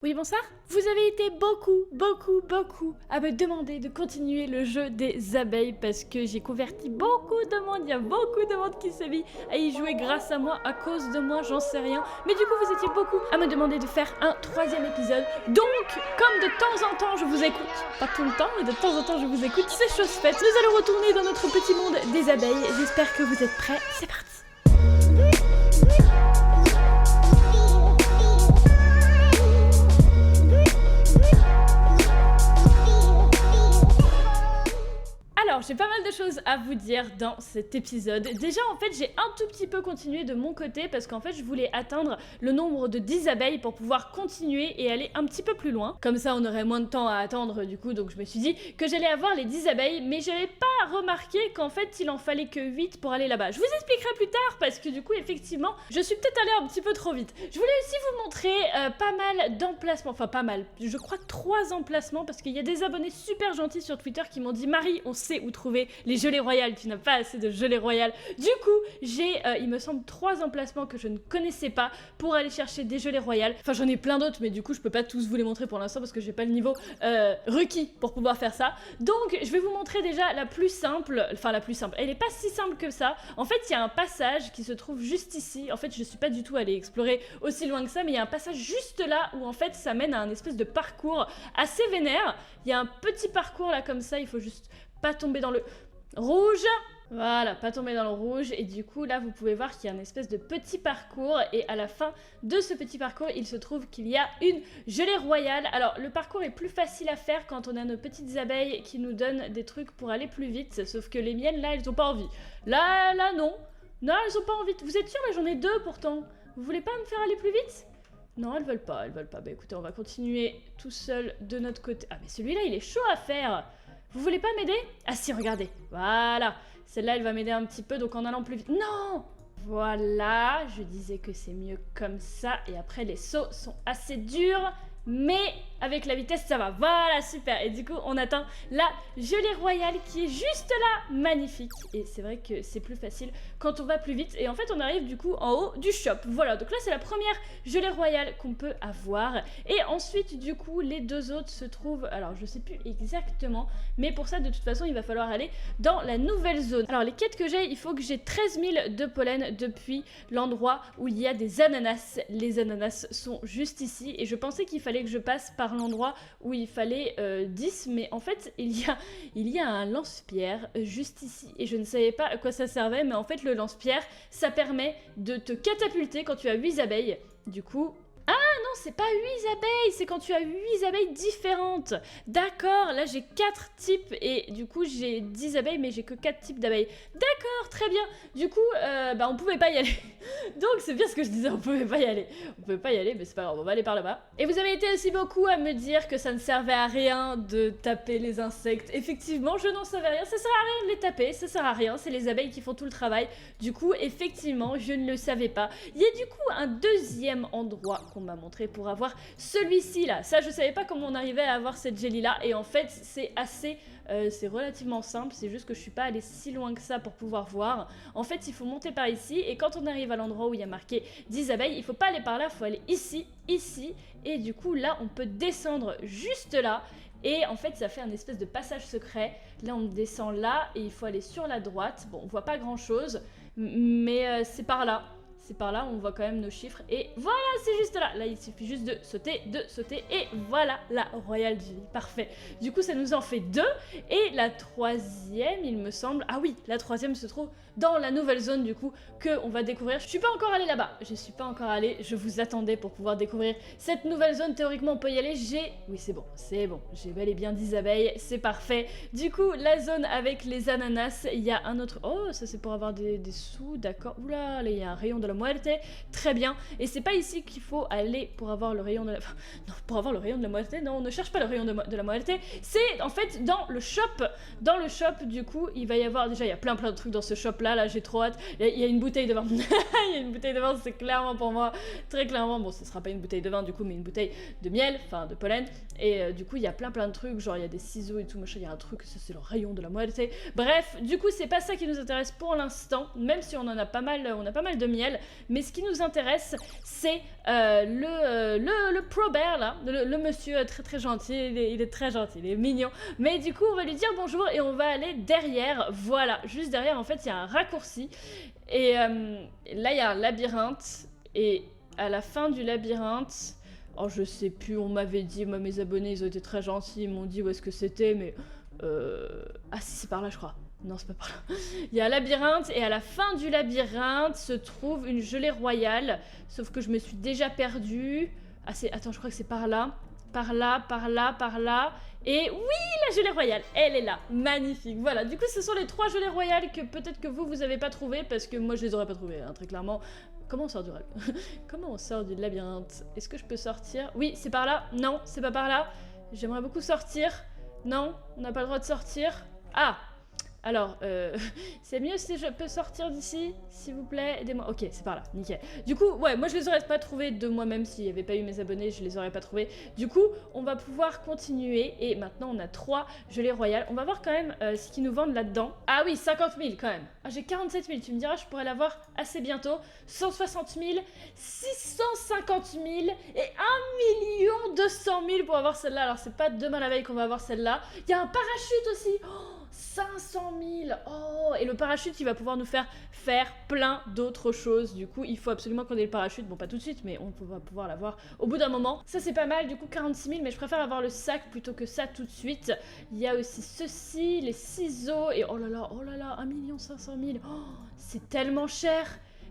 Oui, bonsoir. Vous avez été beaucoup à me demander de continuer le jeu des abeilles parce que j'ai converti beaucoup de monde. Il y a beaucoup de monde qui s'est mis à y jouer grâce à moi, à cause de moi, j'en sais rien. Mais du coup, vous étiez beaucoup à me demander de faire un troisième épisode. Donc, comme de temps en temps je vous écoute, pas tout le temps, mais de temps en temps je vous écoute, c'est chose faite. Nous allons retourner dans notre petit monde des abeilles. J'espère que vous êtes prêts. C'est parti. Alors, j'ai pas mal de choses à vous dire dans cet épisode. Déjà, en fait, j'ai un tout petit peu continué de mon côté parce qu'en fait, je voulais atteindre le nombre de 10 abeilles pour pouvoir continuer et aller un petit peu plus loin. Comme ça, on aurait moins de temps à attendre du coup, donc je me suis dit que j'allais avoir les 10 abeilles, mais j'avais pas remarqué qu'en fait, il en fallait que 8 pour aller là-bas. Je vous expliquerai plus tard parce que du coup, effectivement, je suis peut-être allée un petit peu trop vite. Je voulais aussi vous montrer pas mal d'emplacements, enfin pas mal, je crois 3 emplacements parce qu'il y a des abonnés super gentils sur Twitter qui m'ont dit « Marie, on sait où trouver les gelées royales, tu n'as pas assez de gelées royales. » Du coup, j'ai, il me semble, 3 emplacements que je ne connaissais pas pour aller chercher des gelées royales. Enfin, j'en ai plein d'autres, mais du coup, je peux pas tous vous les montrer pour l'instant parce que j'ai pas le niveau requis pour pouvoir faire ça. Donc, je vais vous montrer déjà la plus simple, enfin la plus simple. Elle est pas si simple que ça. En fait, il y a un passage qui se trouve juste ici. En fait, je suis pas du tout allée explorer aussi loin que ça, mais il y a un passage juste là où en fait, ça mène à un espèce de parcours assez vénère. Il y a un petit parcours là comme ça, il faut juste pas tomber dans le rouge. Voilà, pas tomber dans le rouge. Et du coup, là, vous pouvez voir qu'il y a un espèce de petit parcours. Et à la fin de ce petit parcours, il se trouve qu'il y a une gelée royale. Alors, le parcours est plus facile à faire quand on a nos petites abeilles qui nous donnent des trucs pour aller plus vite. Sauf que les miennes, là, elles ont pas envie. Là, non. Non, elles ont pas envie. Vous êtes sûrs, là, j'en ai 2 pourtant. Vous voulez pas me faire aller plus vite ? Non, elles veulent pas, elles veulent pas. Bah écoutez, on va continuer tout seul de notre côté. Ah, mais celui-là, il est chaud à faire. Vous voulez pas m'aider ? Ah si, regardez. Voilà. Celle-là, elle va m'aider un petit peu, donc en allant plus vite. Non ! Voilà, je disais que c'est mieux comme ça. Et après, les sauts sont assez durs, mais avec la vitesse, ça va. Voilà, super. Et du coup, on atteint la gelée royale qui est juste là. Magnifique. Et c'est vrai que c'est plus facile quand on va plus vite. Et en fait, on arrive du coup en haut du shop. Voilà, donc là, c'est la première gelée royale qu'on peut avoir. Et ensuite, du coup, les 2 autres se trouvent... Alors, je sais plus exactement, mais pour ça, de toute façon, il va falloir aller dans la nouvelle zone. Alors, les quêtes que j'ai, il faut que j'ai 13 000 de pollen depuis l'endroit où il y a des ananas. Les ananas sont juste ici. Et je pensais qu'il fallait que je passe par l'endroit où il fallait 10, mais en fait il y a un lance-pierre juste ici et je ne savais pas à quoi ça servait, mais en fait le lance-pierre ça permet de te catapulter quand tu as 8 abeilles. Du coup... Non, c'est pas 8 abeilles, c'est quand tu as 8 abeilles différentes. D'accord, là j'ai 4 types et du coup j'ai 10 abeilles mais j'ai que 4 types d'abeilles. D'accord, très bien. Du coup, on pouvait pas y aller. Donc c'est bien ce que je disais, on pouvait pas y aller. On pouvait pas y aller, mais c'est pas grave, on va aller par là-bas. Et vous avez été aussi beaucoup à me dire que ça ne servait à rien de taper les insectes. Effectivement, je n'en savais rien, ça sert à rien de les taper, ça sert à rien, c'est les abeilles qui font tout le travail. Du coup, effectivement, je ne le savais pas. Il y a du coup un deuxième endroit qu'on m'a montré pour avoir celui-ci là. Ça, je savais pas comment on arrivait à avoir cette jelly là et en fait, c'est assez... c'est relativement simple, c'est juste que je suis pas allée si loin que ça pour pouvoir voir. En fait, il faut monter par ici et quand on arrive à l'endroit où il y a marqué 10 abeilles, il faut pas aller par là, il faut aller ici, ici et du coup là, on peut descendre juste là. Et en fait, ça fait un espèce de passage secret. Là, on descend là et il faut aller sur la droite. Bon, on voit pas grand-chose, mais c'est par là. C'est par là où on voit quand même nos chiffres. Et voilà, c'est juste là. Là, il suffit juste de sauter. Et voilà, la Royal Jelly. Parfait. Du coup, ça nous en fait 2. Et la troisième, il me semble... Ah oui, la troisième se trouve dans la nouvelle zone, du coup, qu'on va découvrir. Je suis pas encore allée là-bas. Je suis pas encore allée. Je vous attendais pour pouvoir découvrir cette nouvelle zone. Théoriquement, on peut y aller. Oui, c'est bon. C'est bon. J'ai bel et bien 10 abeilles. C'est parfait. Du coup, la zone avec les ananas. Il y a un autre... Oh, ça, c'est pour avoir des sous. D'accord. Oula, là, il y a un rayon de la muerte, très bien. Et c'est pas ici qu'il faut aller pour avoir le rayon de la... Non, pour avoir le rayon de la muerte, non, on ne cherche pas le rayon de la muerte. C'est en fait dans le shop. Dans le shop, du coup, il va y avoir... Déjà, il y a plein de trucs dans ce shop-là. Là, j'ai trop hâte. Il y a une bouteille de vin. Il y a une bouteille de vin, c'est clairement pour moi. Très clairement. Bon, ce sera pas une bouteille de vin, du coup, mais une bouteille de miel, enfin, de pollen. Et du coup, il y a plein de trucs. Genre, il y a des ciseaux et tout, machin. Il y a un truc, ça, c'est le rayon de la muerte. Bref, du coup, c'est pas ça qui nous intéresse pour l'instant. Même si on en a pas mal... On a pas mal de miel. Mais ce qui nous intéresse, c'est le Pro Bear, là, le monsieur très très gentil, il est très gentil, il est mignon. Mais du coup, on va lui dire bonjour et on va aller derrière, voilà, juste derrière, en fait, il y a un raccourci. Et là, il y a un labyrinthe, et à la fin du labyrinthe... Oh, je sais plus, on m'avait dit, moi, mes abonnés, ils ont été très gentils, ils m'ont dit où est-ce que c'était, mais... Ah si, c'est par là, je crois. Non, c'est pas par là. Il y a un labyrinthe, et à la fin du labyrinthe se trouve une gelée royale, sauf que je me suis déjà perdue. Ah, c'est... Attends, je crois que c'est par là. Par là, par là, par là. Et oui, la gelée royale, elle est là. Magnifique. Voilà, du coup, ce sont les 3 gelées royales que peut-être que vous avez pas trouvées, parce que moi, je les aurais pas trouvées, hein, très clairement. Comment on sort du Comment on sort du labyrinthe? Est-ce que je peux sortir? Oui, c'est par là. Non, c'est pas par là. J'aimerais beaucoup sortir. Non, on n'a pas le droit de sortir. Ah! Alors, c'est mieux si je peux sortir d'ici, s'il vous plaît, aidez-moi. Ok, c'est par là, nickel. Du coup, ouais, moi je les aurais pas trouvés de moi-même s'il n'y avait pas eu mes abonnés, je les aurais pas trouvés. Du coup, on va pouvoir continuer et maintenant on a 3 gelées royales. On va voir quand même ce qu'ils nous vendent là-dedans. Ah oui, 50 000 quand même. Ah, j'ai 47 000, tu me diras, je pourrais l'avoir assez bientôt. 160 000, 650 000 et 1 200 000 pour avoir celle-là. Alors, c'est pas demain la veille qu'on va avoir celle-là. Il y a un parachute aussi. Oh, 500 000. Oh, et le parachute, il va pouvoir nous faire plein d'autres choses. Du coup, il faut absolument qu'on ait le parachute. Bon, pas tout de suite, mais on va pouvoir l'avoir au bout d'un moment. Ça, c'est pas mal. Du coup, 46 000, mais je préfère avoir le sac plutôt que ça tout de suite. Il y a aussi ceci, les ciseaux. Et oh là là, 1 500 000. Oh, c'est tellement cher.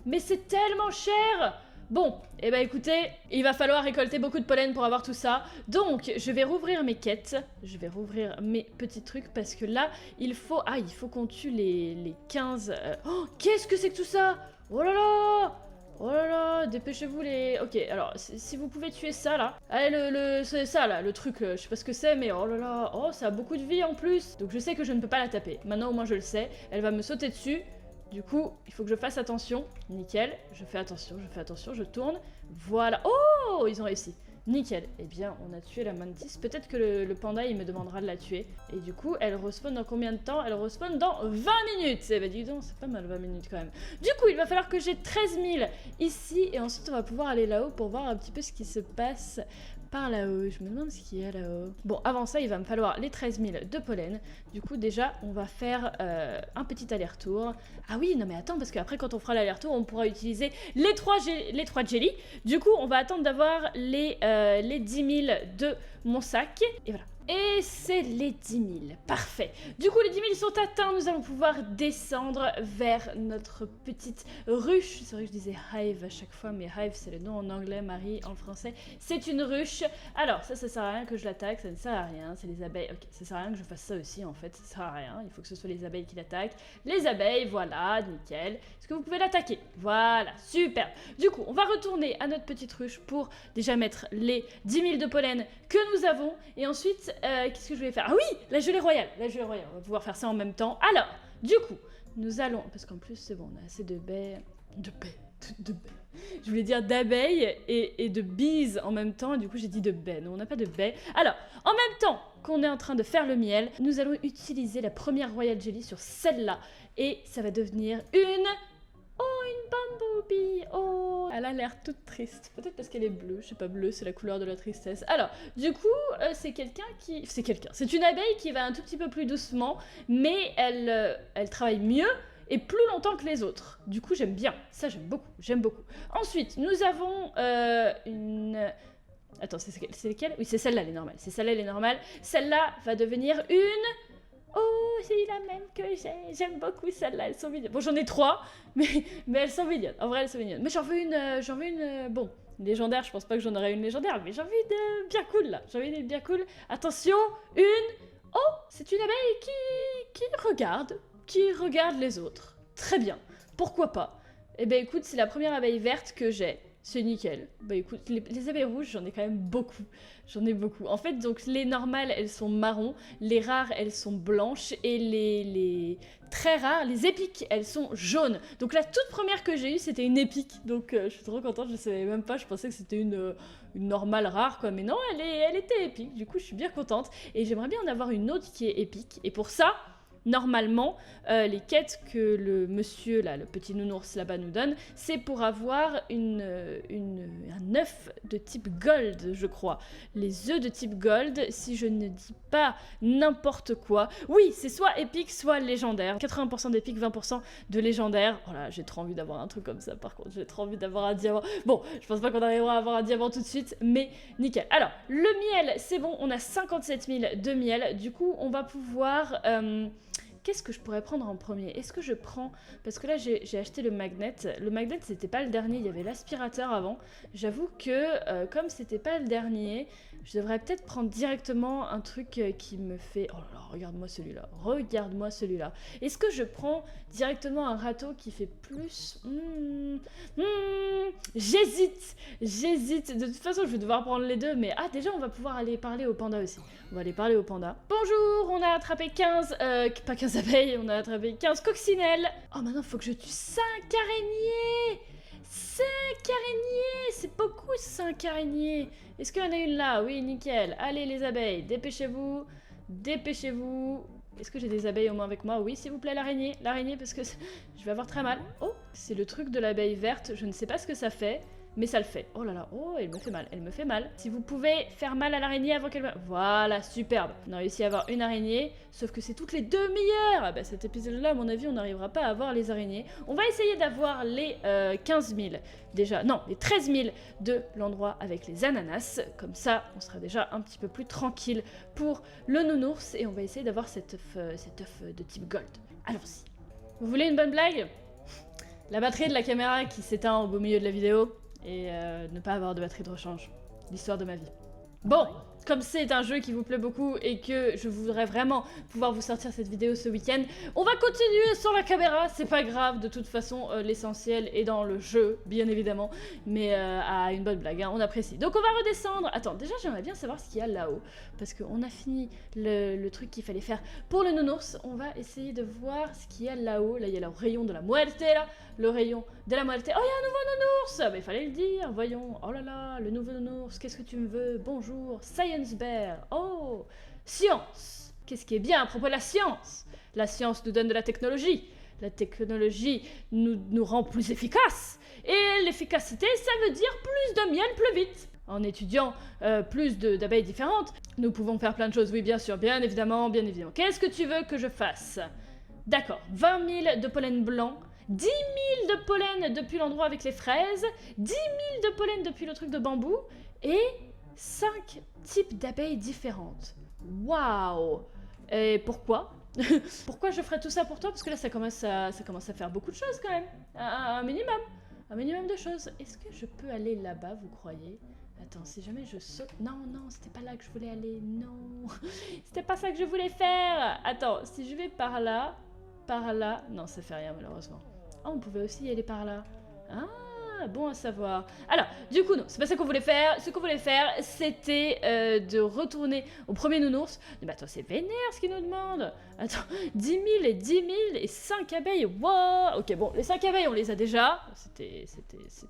Mais c'est tellement cher. Bon, et bah écoutez, il va falloir récolter beaucoup de pollen pour avoir tout ça. Donc, je vais rouvrir mes quêtes. Je vais rouvrir mes petits trucs parce que là, il faut... Ah, il faut qu'on tue les 15... Oh, qu'est-ce que c'est que tout ça? Oh là là! Oh là là, dépêchez-vous les... Ok, alors, si vous pouvez tuer ça, là. Allez, c'est ça, là, le truc, je sais pas ce que c'est, mais oh là là... Oh, ça a beaucoup de vie, en plus. Donc, je sais que je ne peux pas la taper. Maintenant, au moins, je le sais. Elle va me sauter dessus. Du coup, il faut que je fasse attention. Nickel, je fais attention, je tourne. Voilà. Oh, ils ont réussi. Nickel. Eh bien, on a tué la mantis. Peut-être que le panda, il me demandera de la tuer. Et du coup, elle respawn dans combien de temps? Elle respawn dans 20 minutes. Eh ben, dis donc, c'est pas mal 20 minutes quand même. Du coup, il va falloir que j'ai 13 000 ici. Et ensuite, on va pouvoir aller là-haut pour voir un petit peu ce qui se passe par là-haut. Je me demande ce qu'il y a là-haut. Bon, avant ça, il va me falloir les 13 000 de pollen. Du coup, déjà, on va faire un petit aller-retour. Ah oui, non mais attends, parce qu'après, quand on fera l'aller-retour, on pourra utiliser les 3 jelly. Du coup, on va attendre d'avoir les 10 000 de mon sac. Et voilà. Et c'est les 10 000. Parfait. Du coup, les 10 000 sont atteints. Nous allons pouvoir descendre vers notre petite ruche. C'est vrai que je disais hive à chaque fois, mais hive, c'est le nom en anglais, Marie en français. C'est une ruche. Alors, ça sert à rien que je l'attaque. Ça ne sert à rien. C'est les abeilles. Ok, ça sert à rien que je fasse ça aussi, en fait. Ça sert à rien. Il faut que ce soit les abeilles qui l'attaquent. Les abeilles, voilà, nickel. Est-ce que vous pouvez l'attaquer? Voilà, super. Du coup, on va retourner à notre petite ruche pour déjà mettre les 10 000 de pollen que nous avons. Et ensuite... qu'est-ce que je vais faire? Ah oui, la gelée royale. La gelée royale, on va pouvoir faire ça en même temps. Alors, du coup, nous allons... Parce qu'en plus, c'est bon, on a assez de baies... De baies. Je voulais dire d'abeilles et de bees en même temps. Et du coup, j'ai dit de baies. Non, on n'a pas de baies. Alors, en même temps qu'on est en train de faire le miel, nous allons utiliser la première Royal Jelly sur celle-là. Et ça va devenir une... Oh, une bumblebee. Oh, elle a l'air toute triste. Peut-être parce qu'elle est bleue. Je sais pas, bleu, c'est la couleur de la tristesse. Alors, du coup, c'est quelqu'un qui... C'est une abeille qui va un tout petit peu plus doucement, mais elle travaille mieux et plus longtemps que les autres. Du coup, j'aime bien. Ça, j'aime beaucoup. Ensuite, nous avons une... Attends, c'est lesquelles? Oui, c'est celle-là, elle est normale. C'est celle-là, elle est normale. Celle-là va devenir une... Oh, c'est la même que j'ai. J'aime beaucoup celle-là, elles sont mignonnes. Bon, j'en ai 3, mais elles sont mignonnes. En vrai, elles sont mignonnes. Mais j'en veux une, bon, légendaire, je pense pas que j'en aurai une légendaire, mais j'en veux une bien cool, là. J'en veux une bien cool. Attention, une... Oh, c'est une abeille qui regarde les autres. Très bien. Pourquoi pas? Eh ben, écoute, c'est la première abeille verte que j'ai. C'est nickel. Bah écoute, les abeilles rouges, j'en ai quand même beaucoup. J'en ai beaucoup. En fait, donc les normales, elles sont marron. Les rares, elles sont blanches. Et les très rares, les épiques, elles sont jaunes. Donc la toute première que j'ai eue, c'était une épique. Donc je suis trop contente, je savais même pas. Je pensais que c'était une normale rare, quoi. Mais non, elle était épique. Du coup, je suis bien contente. Et j'aimerais bien en avoir une autre qui est épique. Et pour ça... normalement, les quêtes que le monsieur, là, le petit nounours là-bas nous donne, c'est pour avoir un œuf de type gold, je crois. Les œufs de type gold, si je ne dis pas n'importe quoi. Oui, c'est soit épique, soit légendaire. 80% d'épique, 20% de légendaire. Oh là, j'ai trop envie d'avoir un truc comme ça, par contre. J'ai trop envie d'avoir un diamant. Bon, je pense pas qu'on arrivera à avoir un diamant tout de suite, mais nickel. Alors, le miel, c'est bon, on a 57 000 de miel. Du coup, on va pouvoir... Qu'est-ce que je pourrais prendre en premier? Est-ce que je prends... Parce que là, j'ai acheté le magnet. Le magnet, c'était pas le dernier. Il y avait l'aspirateur avant. J'avoue que, comme c'était pas le dernier, je devrais peut-être prendre directement un truc qui me fait... Oh là là, regarde-moi celui-là. Regarde-moi celui-là. Est-ce que je prends directement un râteau qui fait plus... J'hésite. J'hésite. De toute façon, je vais devoir prendre les deux. Mais déjà, on va pouvoir aller parler au panda aussi. On va aller parler au panda. Bonjour, on a attrapé 15... pas 15 abeilles, on a attrapé 15 coccinelles. Oh, maintenant, il faut que je tue 5 araignées. 5 araignées. C'est beaucoup, 5 araignées. Est-ce qu'il y en a une là? Oui, nickel. Allez, les abeilles, dépêchez-vous. Dépêchez-vous. Est-ce que j'ai des abeilles au moins avec moi? Oui, s'il vous plaît, l'araignée. L'araignée, parce que je vais avoir très mal. Oh, c'est le truc de l'abeille verte. Je ne sais pas ce que ça fait. Mais ça le fait. Oh là là, oh, elle me fait mal, elle me fait mal. Si vous pouvez faire mal à l'araignée avant qu'elle... Voilà, superbe. On a réussi à avoir une araignée, sauf que c'est toutes les demi-heures. Ah bah cet épisode-là, à mon avis, on n'arrivera pas à avoir les araignées. On va essayer d'avoir les 15 000, déjà, non, les 13 000 de l'endroit avec les ananas. Comme ça, on sera déjà un petit peu plus tranquille pour le nounours. Et on va essayer d'avoir cet œuf de type gold. Allons-y. Vous voulez une bonne blague? La batterie de la caméra qui s'éteint au beau milieu de la vidéo. Et ne pas avoir de batterie de rechange. L'histoire de ma vie. Bon, comme c'est un jeu qui vous plaît beaucoup et que je voudrais vraiment pouvoir vous sortir cette vidéo ce week-end, on va continuer sans la caméra, c'est pas grave, de toute façon l'essentiel est dans le jeu, bien évidemment, mais à une bonne blague, hein, on apprécie. Donc on va redescendre. Attends, déjà j'aimerais bien savoir ce qu'il y a là-haut, parce qu'on a fini le truc qu'il fallait faire pour le nounours. On va essayer de voir ce qu'il y a là-haut. Là il y a le rayon de la muerte là, le rayon de la muerte. Oh, il y a un nouveau nounours! Mais il fallait le dire, voyons. Oh là là, le nouveau nounours, qu'est-ce que tu me veux? Bonjour, Science Bear. Oh, science. Qu'est-ce qui est bien à propos de la science? La science nous donne de la technologie. La technologie nous rend plus efficaces. Et l'efficacité, ça veut dire plus de miel plus vite. En étudiant plus d'abeilles différentes, nous pouvons faire plein de choses. Oui, bien sûr, bien évidemment, bien évidemment. Qu'est-ce que tu veux que je fasse? D'accord, 20 000 de pollen blanc. 10 000 de pollen depuis l'endroit avec les fraises, 10 000 de pollen depuis le truc de bambou, et 5 types d'abeilles différentes. Waouh! Et pourquoi? Pourquoi je ferais tout ça pour toi? Parce que là, ça commence à faire beaucoup de choses quand même. Un minimum. Un minimum de choses. Est-ce que je peux aller là-bas, vous croyez? Attends, si jamais je saute... Non, non, c'était pas là que je voulais aller. Non, c'était pas ça que je voulais faire. Attends, si je vais par là... Non, ça fait rien malheureusement. Oh, on pouvait aussi y aller par là. Ah, bon à savoir. Alors, du coup, non, c'est pas ça qu'on voulait faire. Ce qu'on voulait faire, c'était de retourner au premier nounours. Mais attends, c'est vénère ce qu'il nous demande. Attends, 10 000 et 10 000 et 5 abeilles. Wow. Ok, bon, les 5 abeilles, on les a déjà. C'était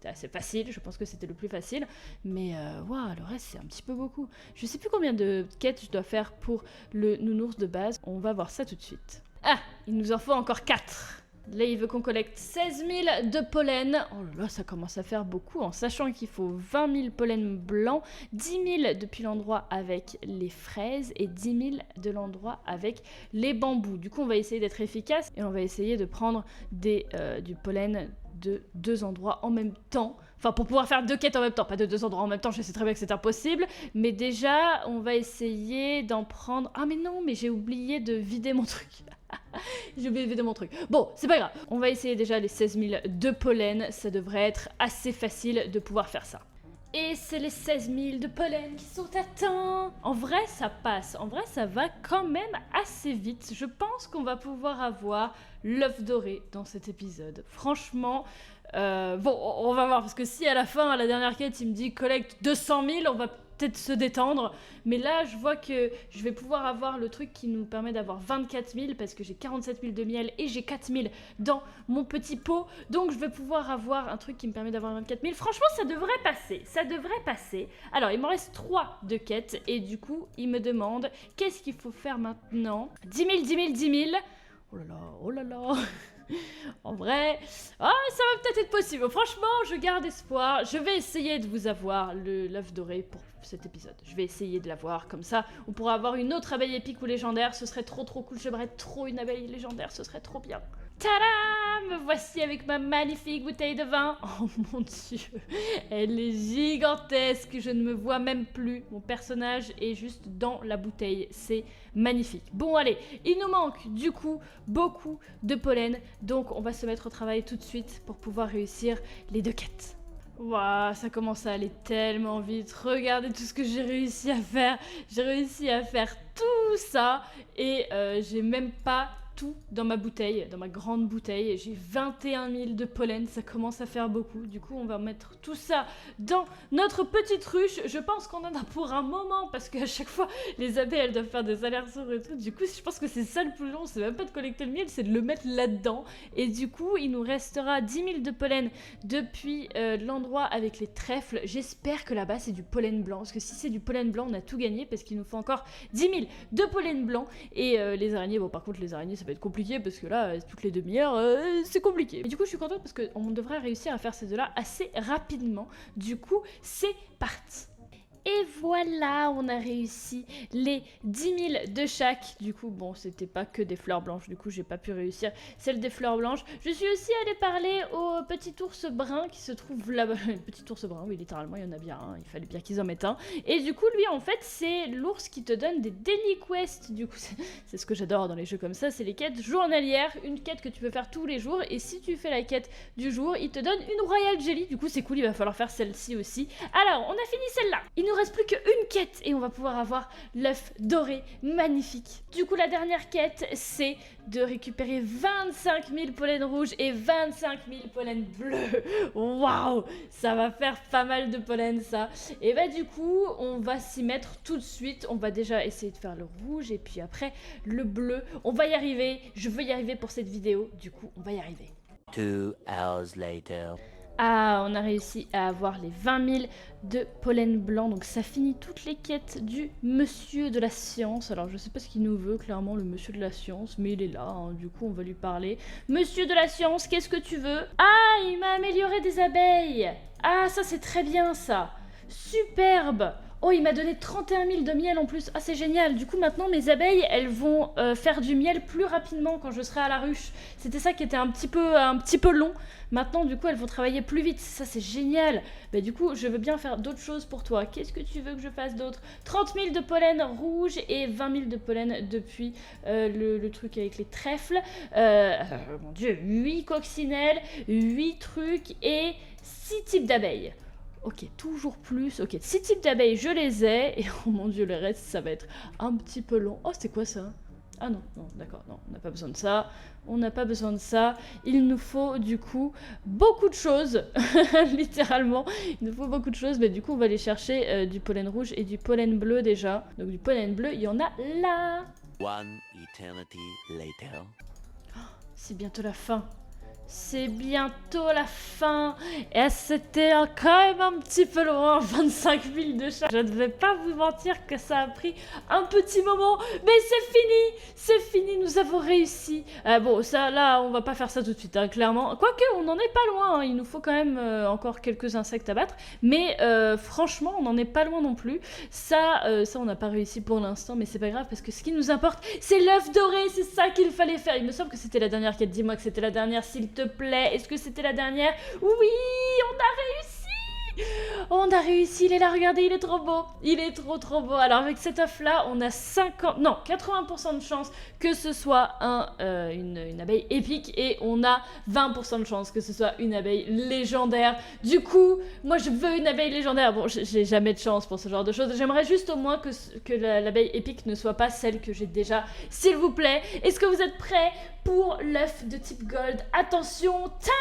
assez facile. Je pense que c'était le plus facile. Mais, waouh, le reste, c'est un petit peu beaucoup. Je sais plus combien de quêtes je dois faire pour le nounours de base. On va voir ça tout de suite. Ah, il nous en faut encore 4. Là, il veut qu'on collecte 16 000 de pollen. Oh là là, ça commence à faire beaucoup, en sachant qu'il faut 20 000 pollen blancs, 10 000 depuis l'endroit avec les fraises et 10 000 de l'endroit avec les bambous. Du coup, on va essayer d'être efficace et on va essayer de prendre du pollen de 2 endroits en même temps. Enfin, pour pouvoir faire 2 quêtes en même temps, pas de 2 endroits en même temps, je sais très bien que c'est impossible. Mais déjà, on va essayer d'en prendre... Ah mais non, mais j'ai oublié de vider mon truc. J'ai oublié de vider mon truc. Bon, c'est pas grave. On va essayer déjà les 16 000 de pollen. Ça devrait être assez facile de pouvoir faire ça. Et c'est les 16 000 de pollen qui sont atteints. En vrai, ça passe. En vrai, ça va quand même assez vite. Je pense qu'on va pouvoir avoir l'œuf doré dans cet épisode. Franchement... bon, on va voir, parce que si à la fin, à la dernière quête, il me dit collecte 200 000, on va peut-être se détendre. Mais là, je vois que je vais pouvoir avoir le truc qui nous permet d'avoir 24 000, parce que j'ai 47 000 de miel et j'ai 4 000 dans mon petit pot. Donc, je vais pouvoir avoir un truc qui me permet d'avoir 24 000. Franchement, ça devrait passer. Ça devrait passer. Alors, il m'en reste 3 de quêtes, et du coup, il me demande qu'est-ce qu'il faut faire maintenant. 10 000, 10 000, 10 000. Oh là là, oh là là. En vrai, ça va peut-être être possible. Franchement, je garde espoir. Je vais essayer de vous avoir l'œuf doré pour cet épisode. Je vais essayer de l'avoir comme ça. On pourra avoir une autre abeille épique ou légendaire. Ce serait trop cool. J'aimerais trop une abeille légendaire. Ce serait trop bien. Tadam! Me voici avec ma magnifique bouteille de vin. Oh mon dieu, elle est gigantesque. Je ne me vois même plus. Mon personnage est juste dans la bouteille. C'est magnifique. Bon, allez, il nous manque du coup beaucoup de pollen. Donc, on va se mettre au travail tout de suite pour pouvoir réussir les 2 quêtes. Waouh, ça commence à aller tellement vite. Regardez tout ce que j'ai réussi à faire. J'ai réussi à faire tout ça et j'ai même pas tout dans ma bouteille, dans ma grande bouteille. J'ai 21 000 de pollen, ça commence à faire beaucoup. Du coup, on va mettre tout ça dans notre petite ruche. Je pense qu'on en a pour un moment parce qu'à chaque fois, les abeilles, elles doivent faire des allers-retours et tout. Du coup, je pense que c'est ça le plus long. C'est même pas de collecter le miel, c'est de le mettre là-dedans. Et du coup, il nous restera 10 000 de pollen depuis l'endroit avec les trèfles. J'espère que là-bas, c'est du pollen blanc. Parce que si c'est du pollen blanc, on a tout gagné parce qu'il nous faut encore 10 000 de pollen blanc. Et les araignées, bon, par contre, les araignées, ça va être compliqué parce que là, toutes les demi-heures, c'est compliqué. Mais du coup, je suis contente parce qu'on devrait réussir à faire ces deux-là assez rapidement. Du coup, c'est parti. Et voilà, on a réussi les 10 000 de chaque. Du coup, bon, c'était pas que des fleurs blanches. Du coup, j'ai pas pu réussir celle des fleurs blanches. Je suis aussi allée parler au petit ours brun qui se trouve là-bas. Le petit ours brun, oui, littéralement, il y en a bien un. Il fallait bien qu'ils en mettent un. Et du coup, lui, en fait, c'est l'ours qui te donne des daily quests. Du coup, c'est ce que j'adore dans les jeux comme ça. C'est les quêtes journalières. Une quête que tu peux faire tous les jours. Et si tu fais la quête du jour, il te donne une Royal Jelly. Du coup, c'est cool. Il va falloir faire celle-ci aussi. Alors, on a fini celle-là. Il nous reste plus qu'une quête et on va pouvoir avoir l'œuf doré magnifique. Du coup, la dernière quête, c'est de récupérer 25 000 pollens rouges et 25 000 pollens bleus. Waouh, ça va faire pas mal de pollen, ça. Et bah du coup, on va s'y mettre tout de suite. On va déjà essayer de faire le rouge et puis après le bleu. On va y arriver. Je veux y arriver pour cette vidéo. Du coup, on va y arriver. 2 hours later. Ah, on a réussi à avoir les 20 000 de pollen blanc. Donc ça finit toutes les quêtes du monsieur de la science. Alors je sais pas ce qu'il nous veut, clairement, le monsieur de la science. Mais il est là, hein. Du coup on va lui parler. Monsieur de la science, qu'est-ce que tu veux? Ah, il m'a amélioré des abeilles. Ah, ça c'est très bien ça. Superbe. Oh, il m'a donné 31 000 de miel en plus. Ah, c'est génial. Du coup, maintenant, mes abeilles, elles vont faire du miel plus rapidement quand je serai à la ruche. C'était ça qui était un petit peu long. Maintenant, du coup, elles vont travailler plus vite. Ça, c'est génial. Bah, du coup, je veux bien faire d'autres choses pour toi. Qu'est-ce que tu veux que je fasse d'autre? 30 000 de pollen rouge et 20 000 de pollen depuis le truc avec les trèfles. Mon Dieu, 8 coccinelles, 8 trucs et 6 types d'abeilles. Ok, toujours plus. Ok, 6 types d'abeilles, je les ai. Et oh mon dieu, le reste, ça va être un petit peu long. Oh, c'est quoi ça? Ah non, non, d'accord, non, on n'a pas besoin de ça. On n'a pas besoin de ça. Il nous faut du coup beaucoup de choses. Littéralement, il nous faut beaucoup de choses. Mais du coup, on va aller chercher du pollen rouge et du pollen bleu déjà. Donc du pollen bleu, il y en a là. One eternity later. Oh, c'est bientôt la fin. C'est bientôt la fin. Et c'était quand même un petit peu loin, 25 000 de chaque. Je ne vais pas vous mentir que ça a pris un petit moment. Mais c'est fini. C'est fini, nous avons réussi. Bon, ça, là, on va pas faire ça tout de suite, hein, clairement. Quoique, on n'en est pas loin. Hein. Il nous faut quand même encore quelques insectes à battre. Mais franchement, on n'en est pas loin non plus. Ça, on n'a pas réussi pour l'instant. Mais c'est pas grave parce que ce qui nous importe, c'est l'œuf doré. C'est ça qu'il fallait faire. Il me semble que c'était la dernière quête. Dis-moi que c'était la dernière, s'il te plaît. Est-ce que c'était la dernière? Oui, on a réussi. On a réussi, il est là, regardez, il est trop beau. Il est trop beau. Alors avec cet œuf là, on a 80% de chance que ce soit une abeille épique et on a 20% de chance que ce soit une abeille légendaire. Du coup, moi je veux une abeille légendaire. Bon, j'ai jamais de chance pour ce genre de choses. J'aimerais juste au moins que l'abeille épique ne soit pas celle que j'ai déjà. S'il vous plaît, est-ce que vous êtes prêts pour l'œuf de type gold? Attention, tada!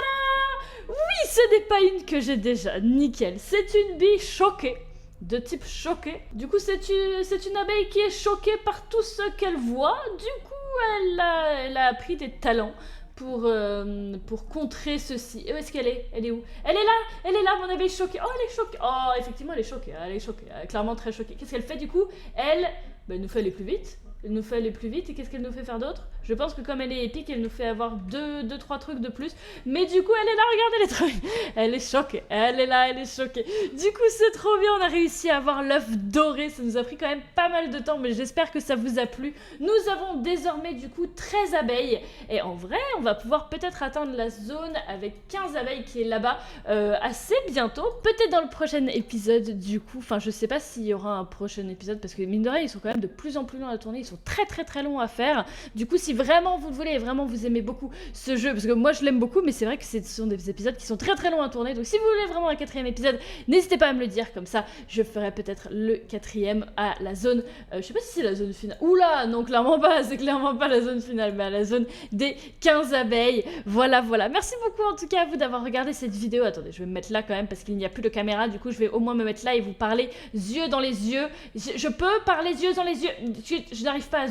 Oui, ce n'est pas une que j'ai déjà. Nickel. C'est une bille choquée. De type choqué. Du coup, c'est une abeille qui est choquée par tout ce qu'elle voit. Du coup, elle a appris des talents pour contrer ceci. Et où est-ce qu'elle est? Elle est où? Elle est là, mon abeille choquée. Oh, elle est choquée. Oh, effectivement, elle est choquée. Elle est clairement très choquée. Qu'est-ce qu'elle fait du coup? Elle nous fait aller plus vite. Elle nous fait aller plus vite. Et qu'est-ce qu'elle nous fait faire d'autre? Je pense que comme elle est épique, elle nous fait avoir 2-3 trucs de plus. Mais du coup, elle est là, regardez les trucs. Elle est choquée. Elle est là, elle est choquée. Du coup, c'est trop bien. On a réussi à avoir l'œuf doré. Ça nous a pris quand même pas mal de temps, mais j'espère que ça vous a plu. Nous avons désormais du coup 13 abeilles. Et en vrai, on va pouvoir peut-être atteindre la zone avec 15 abeilles qui est là-bas assez bientôt. Peut-être dans le prochain épisode du coup. Enfin, je sais pas s'il y aura un prochain épisode parce que mine de rien, ils sont quand même de plus en plus longs à tourner. Ils sont très longs à faire. Du coup, si vraiment vous le voulez et vraiment vous aimez beaucoup ce jeu, parce que moi je l'aime beaucoup, mais c'est vrai que ce sont des épisodes qui sont très longs à tourner. Donc si vous voulez vraiment un 4e épisode, n'hésitez pas à me le dire, comme ça je ferai peut-être le 4e à la zone, je sais pas si c'est la zone finale. Oula, non, clairement pas, c'est clairement pas la zone finale, mais à la zone des 15 abeilles. Voilà. Merci beaucoup en tout cas à vous d'avoir regardé cette vidéo. Attendez, je vais me mettre là quand même parce qu'il n'y a plus de caméra, du coup je vais au moins me mettre là et vous parler yeux dans les yeux. Je peux parler yeux dans les yeux. Je n'arrive pas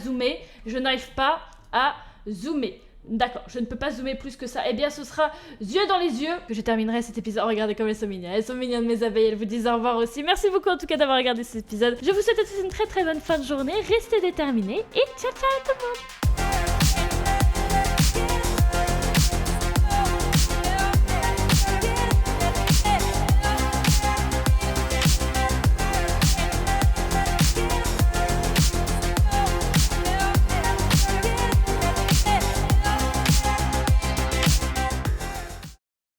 à zoomer. D'accord, je ne peux pas zoomer plus que ça. Eh bien, ce sera yeux dans les yeux que je terminerai cet épisode. Oh, regardez comme elles sont mignonnes. Elles sont mignonnes, mes abeilles. Elles vous disent au revoir aussi. Merci beaucoup en tout cas d'avoir regardé cet épisode. Je vous souhaite à tous une très bonne fin de journée. Restez déterminés et ciao tout le monde.